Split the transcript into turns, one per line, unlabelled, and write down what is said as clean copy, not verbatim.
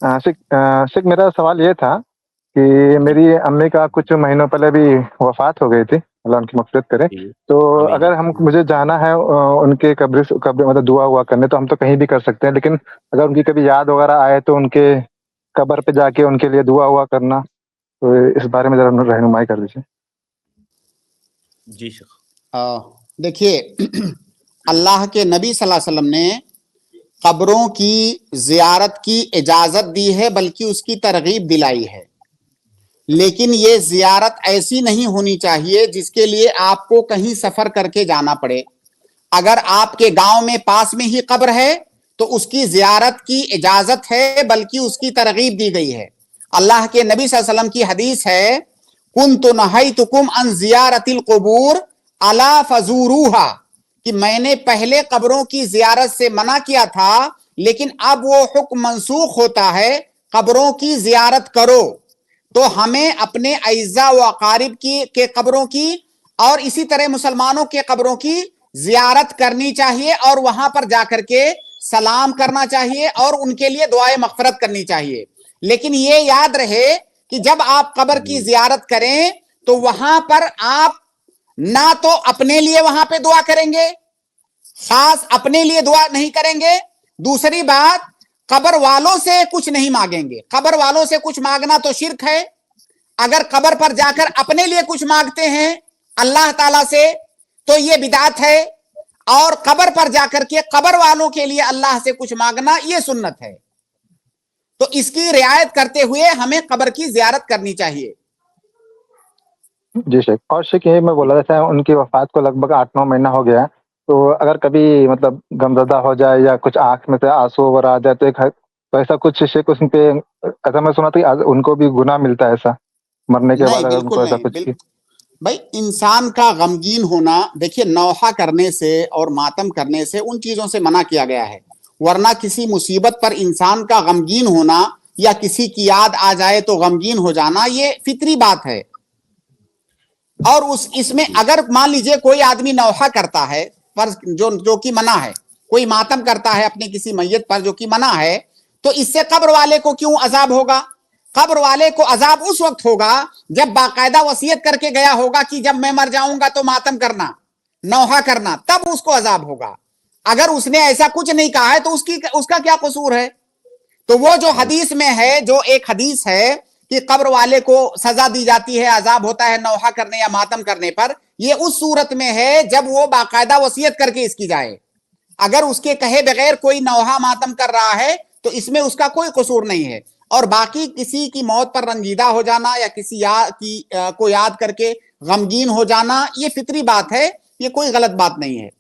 शेख मेरा सवाल ये था कि मेरी अम्मी का कुछ महीनों पहले भी वफ़ात हो गई थी, अल्लाह उनकी मग़फ़िरत करे।
जी,
तो
आमीन।
अगर मुझे जाना है उनके कब्र मतलब दुआ हुआ करने, तो हम तो कहीं भी कर सकते हैं, लेकिन अगर उनकी कभी याद वग़ैरह आए तो उनके कब्र पे जाके उनके लिए दुआ हुआ करना, तो इस बारे में ज़रा रहनुमाई कर दीजिए।
जी शेख।
देखिए अल्लाह के नबी सल्लल्लाहु अलैहि वसल्लम ने कब्रों की ज़ियारत की इजाज़त दी है, बल्कि उसकी तरगीब दिलाई है। लेकिन ये ज़ियारत ऐसी नहीं होनी चाहिए जिसके लिए आपको कहीं सफ़र करके जाना पड़े। अगर आपके गांव में पास में ही कब्र है तो उसकी ज़ियारत की इजाज़त है, बल्कि उसकी तरगीब दी गई है। अल्लाह के नबी सल्लल्लाहु अलैहि वसल्लम की हदीस है, कुन्तु नहैतुकुम अन ज़ियारतिल क़ुबूर अला फज़ूरूहा, कि मैंने पहले कब्रों की ज़ियारत से मना किया था, लेकिन अब वो हुक्म मनसूख होता है, कब्रों की ज़ियारत करो। तो हमें अपने अइज़ा व अकारिब की के कब्रों की और इसी तरह मुसलमानों के कब्रों की ज़ियारत करनी चाहिए और वहां पर जाकर के सलाम करना चाहिए और उनके लिए दुआए मग़फ़िरत करनी चाहिए। लेकिन ये याद रहे कि जब आप कब्र की ज़ियारत करें तो वहां पर आप ना तो अपने लिए वहां पे दुआ करेंगे, खास अपने लिए दुआ नहीं करेंगे। दूसरी बात, कब्र वालों से कुछ नहीं मांगेंगे। कब्र वालों से कुछ मांगना तो शिर्क है। अगर कब्र पर जाकर अपने लिए कुछ मांगते हैं अल्लाह ताला से तो ये बिदात है, और कब्र पर जाकर के कब्र वालों के लिए अल्लाह से कुछ मांगना ये सुन्नत है। तो इसकी रियायत करते हुए हमें कब्र की ज़ियारत करनी चाहिए।
जी शेख। और शेख ये मैं बोला, जैसे उनकी वफ़ात को लगभग 8-9 महीना हो गया है, तो अगर कभी मतलब गमज़दा हो जाए या कुछ आँख में से आँसू वगैरह आ जाए, तो तो ऐसा कुछ शेख उन पे, ऐसा मैं सुना था कि उनको भी गुनाह मिलता है ऐसा, मरने के बाद
नहीं,
अगर उनको
बिल्कुल
ऐसा
नहीं।
कुछ
भाई इंसान का गमगीन होना, देखिए नौहा करने से और मातम करने से उन चीजों से मना किया गया है, वरना किसी मुसीबत पर इंसान का गमगीन होना या किसी की याद आ जाए तो गमगीन हो जाना ये फितरी बात है। और इसमें अगर मान लीजिए कोई आदमी नौहा करता है पर जो कि मना है, कोई मातम करता है अपने किसी मैयत पर जो कि मना है, तो इससे कब्र वाले को क्यों अजाब होगा? कब्र वाले को अजाब उस वक्त होगा जब बाकायदा वसीयत करके गया होगा कि जब मैं मर जाऊंगा तो मातम करना, नौहा करना, तब उसको अजाब होगा। अगर उसने ऐसा कुछ नहीं कहा है तो उसका क्या कसूर है? तो वो जो हदीस में है, जो एक हदीस है कि कब्र वाले को सजा दी जाती है, अजाब होता है नौहा करने या मातम करने पर, ये उस सूरत में है जब वो बाकायदा वसीयत करके इसकी जाए। अगर उसके कहे बगैर कोई नौहा मातम कर रहा है तो इसमें उसका कोई कसूर नहीं है। और बाकी किसी की मौत पर रंजीदा हो जाना या किसी को याद करके गमगीन हो जाना, ये फितरी बात है, ये कोई गलत बात नहीं है।